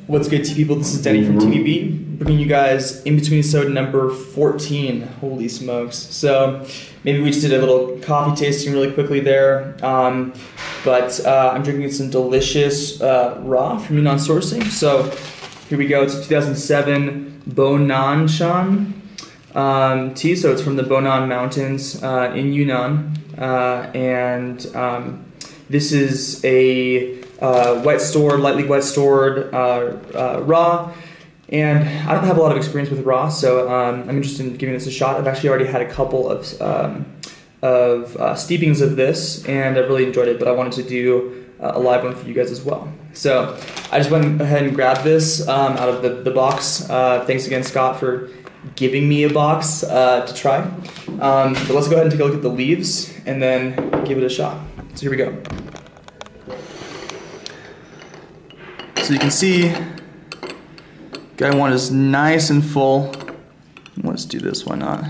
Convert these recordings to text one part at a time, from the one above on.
What's good, T people? This is Denny from TVB, bringing you guys InBetweenIsode number 14. Holy smokes. So maybe we just did a little coffee tasting really quickly there. But I'm drinking some delicious raw from Yunnan sourcing. So here we go. It's a 2007 Shan tea. So it's from the Bonan Mountains in Yunnan. This is a lightly wet stored raw, and I don't have a lot of experience with raw, so I'm interested in giving this a shot. I've actually already had a couple of steepings of this, and I've really enjoyed it, but I wanted to do a live one for you guys as well. So I just went ahead and grabbed this out of the box. Thanks again, Scott, for giving me a box to try. But let's go ahead and take a look at the leaves, and then give it a shot. So here we go. So you can see, guy one is nice and full. Let's do this, why not?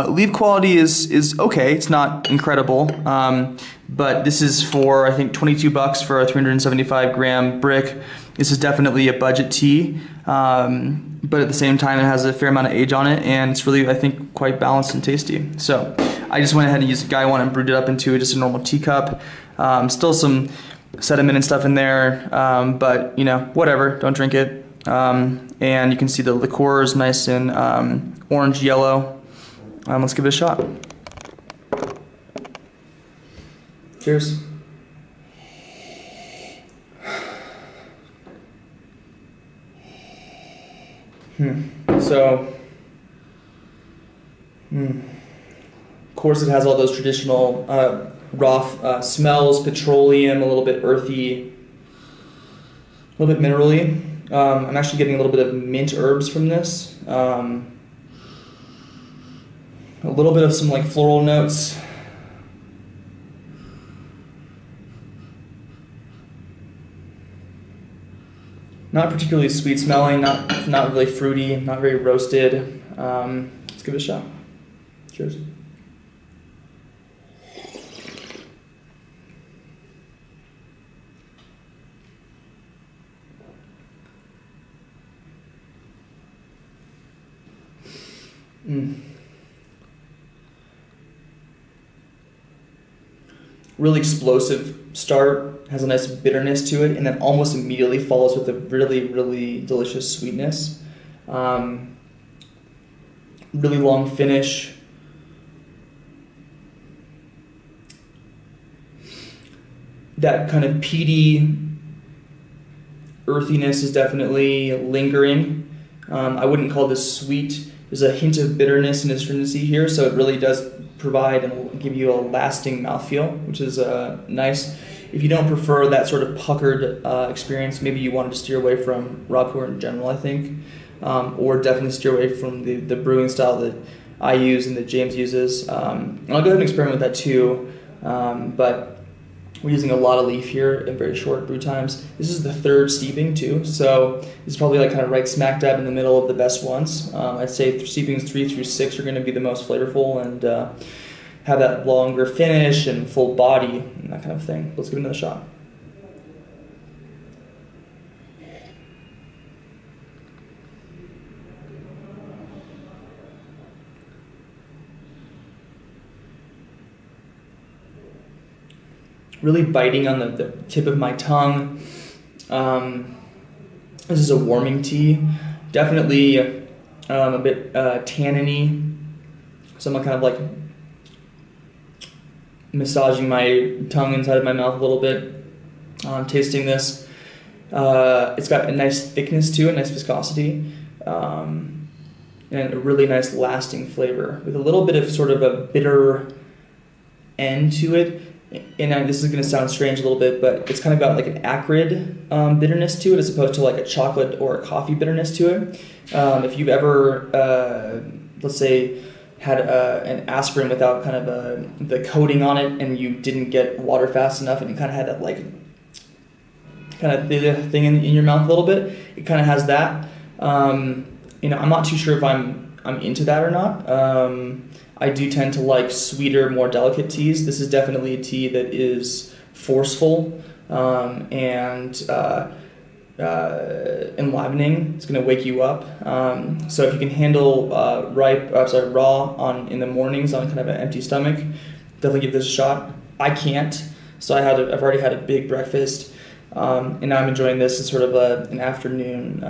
Leaf quality is okay, it's not incredible, but this is for, I think, 22 bucks for a 375 gram brick. This is definitely a budget tea, but at the same time it has a fair amount of age on it, and it's really, I think, quite balanced and tasty. So I just went ahead and used guy one and brewed it up into just a normal teacup. Still some sediment and stuff in there, but you know, whatever, don't drink it. And you can see the liqueur is nice and orange yellow. Let's give it a shot. Cheers. So, of course, it has all those traditional raw smells, petroleum, a little bit earthy, a little bit minerally. I'm actually getting a little bit of mint herbs from this. A little bit of some like floral notes. Not particularly sweet smelling, not really fruity, not very roasted. Let's give it a shot. Cheers. Really explosive start, has a nice bitterness to it, and then almost immediately follows with a really, really delicious sweetness. Really long finish. That kind of peaty earthiness is definitely lingering. I wouldn't call this sweet. There's a hint of bitterness and astringency here, so it really does provide and give you a lasting mouthfeel, which is nice. If you don't prefer that sort of puckered experience, maybe you wanted to steer away from raw Pu-erh in general, I think, or definitely steer away from the brewing style that I use and that James uses. And I'll go ahead and experiment with that too, but we're using a lot of leaf here in very short brew times. This is the third steeping too, so this is probably like kind of right smack dab in the middle of the best ones. I'd say steepings 3 through 6 are going to be the most flavorful and have that longer finish and full body and that kind of thing. Let's give it another shot. Really biting on the tip of my tongue. This is a warming tea. Definitely a bit tanniny. So I'm kind of like massaging my tongue inside of my mouth a little bit. Tasting this. It's got a nice thickness to it, nice viscosity. And a really nice lasting flavor with a little bit of sort of a bitter end to it. And this is going to sound strange a little bit, but it's kind of got like an acrid bitterness to it as opposed to like a chocolate or a coffee bitterness to it. If you've ever, let's say, had an aspirin without kind of the coating on it and you didn't get water fast enough and you kind of had that like kind of thing in your mouth a little bit, it kind of has that. You know, I'm not too sure if I'm into that or not. I do tend to like sweeter, more delicate teas. This is definitely a tea that is forceful and enlivening. It's going to wake you up. So if you can handle raw in the mornings on kind of an empty stomach, definitely give this a shot. I can't, so I've already had a big breakfast, and now I'm enjoying this as sort of an afternoon,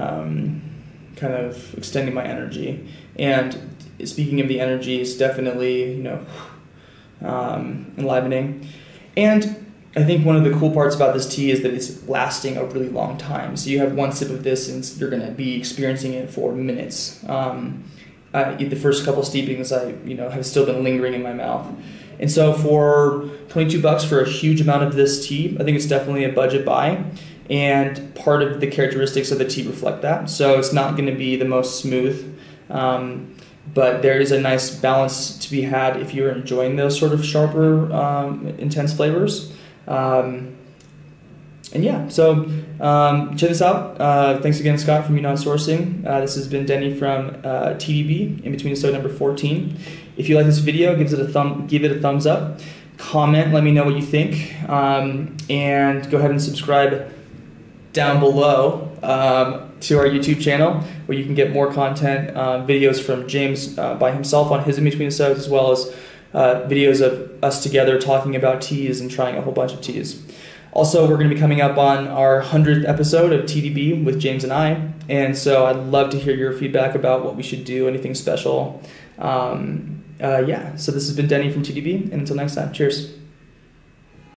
kind of extending my energy. And speaking of the energy, it's definitely enlivening. And I think one of the cool parts about this tea is that it's lasting a really long time. So you have one sip of this and you're going to be experiencing it for minutes. The first couple steepings have still been lingering in my mouth. And so for $22 for a huge amount of this tea, I think it's definitely a budget buy. And part of the characteristics of the tea reflect that. So it's not going to be the most smooth, but there is a nice balance to be had if you're enjoying those sort of sharper, intense flavors. Check this out. Thanks again, Scott, from Yunnan Sourcing. This has been Denny from TDB, InBetweenIsode number 14. If you like this video, give it a thumbs up. Comment, let me know what you think, and go ahead and subscribe down below to our YouTube channel, where you can get more content, videos from James by himself on his InBetweenIsodes, as well as videos of us together talking about teas and trying a whole bunch of teas. Also, we're going to be coming up on our 100th episode of TDB with James and I, and so I'd love to hear your feedback about what we should do, anything special. So this has been Denny from TDB, and until next time, cheers.